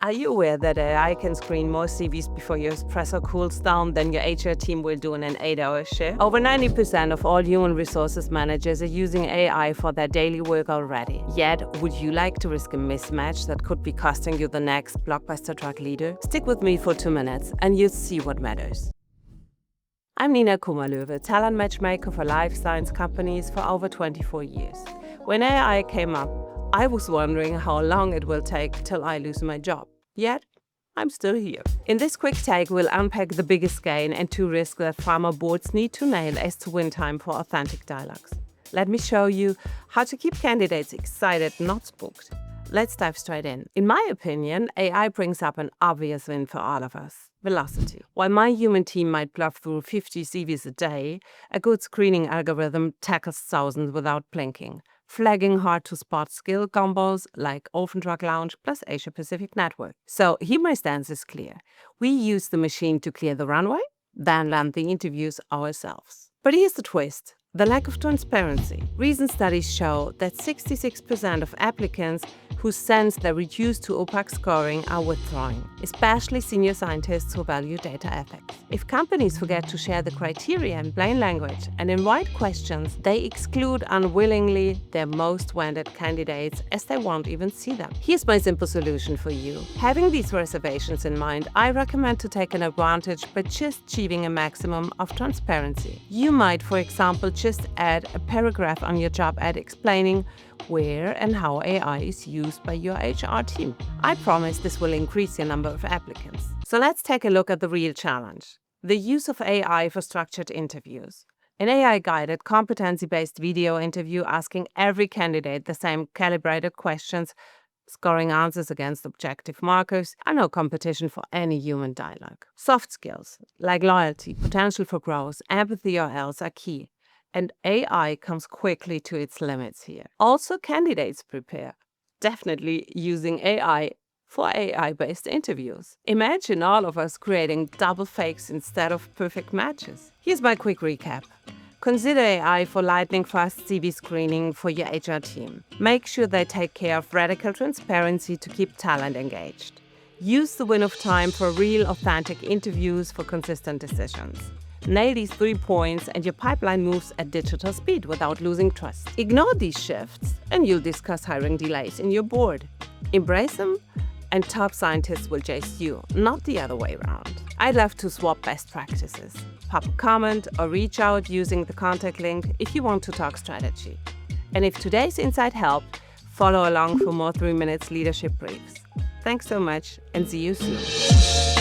Are you aware that AI can screen more CVs before your espresso cools down than your HR team will do in an 8-hour shift? Over 90% of all human resources managers are using AI for their daily work already. Yet, would you like to risk a mismatch that could be costing you the next blockbuster drug leader? Stick with me for 2 minutes and you'll see what matters. I'm Nina Kummerlöwe, talent matchmaker for life science companies for over 24 years. When AI came up, I was wondering how long it will take till I lose my job. Yet, I'm still here. In this quick take, we'll unpack the biggest gain and 2 risks that pharma boards need to nail as to win time for authentic dialogues. Let me show you how to keep candidates excited, not spooked. Let's dive straight in. In my opinion, AI brings up an obvious win for all of us: velocity. While my human team might bluff through 50 CVs a day, a good screening algorithm tackles thousands without blinking, flagging hard-to-spot skill combos like Orphan Drug Lounge plus Asia Pacific Network. So here my stance is clear. We use the machine to clear the runway, then land the interviews ourselves. But here's the twist: the lack of transparency. Recent studies show that 66% of applicants who sense they're reduced to opaque scoring are withdrawing, especially senior scientists who value data ethics. If companies forget to share the criteria in plain language and invite questions, they exclude unwillingly their most wanted candidates as they won't even see them. Here's my simple solution for you. Having these reservations in mind, I recommend to take an advantage by just achieving a maximum of transparency. You might, for example, just add a paragraph on your job ad explaining where and how AI is used by your HR team. I promise this will increase your number of applicants. So let's take a look at the real challenge: the use of AI for structured interviews. An AI-guided, competency-based video interview asking every candidate the same calibrated questions, scoring answers against objective markers, are no competition for any human dialogue. Soft skills like loyalty, potential for growth, empathy or else are key. And AI comes quickly to its limits here. Also, candidates prepare, definitely using AI for AI-based interviews. Imagine all of us creating double fakes instead of perfect matches. Here's my quick recap. Consider AI for lightning-fast CV screening for your HR team. Make sure they take care of radical transparency to keep talent engaged. Use the win of time for real, authentic interviews for consistent decisions. Nail these 3 points and your pipeline moves at digital speed without losing trust. Ignore these shifts and you'll discuss hiring delays in your board. Embrace them and top scientists will chase you, not the other way around. I'd love to swap best practices. Pop a comment or reach out using the contact link if you want to talk strategy. And if today's insight helped, follow along for more 3 minutes leadership briefs. Thanks so much and see you soon.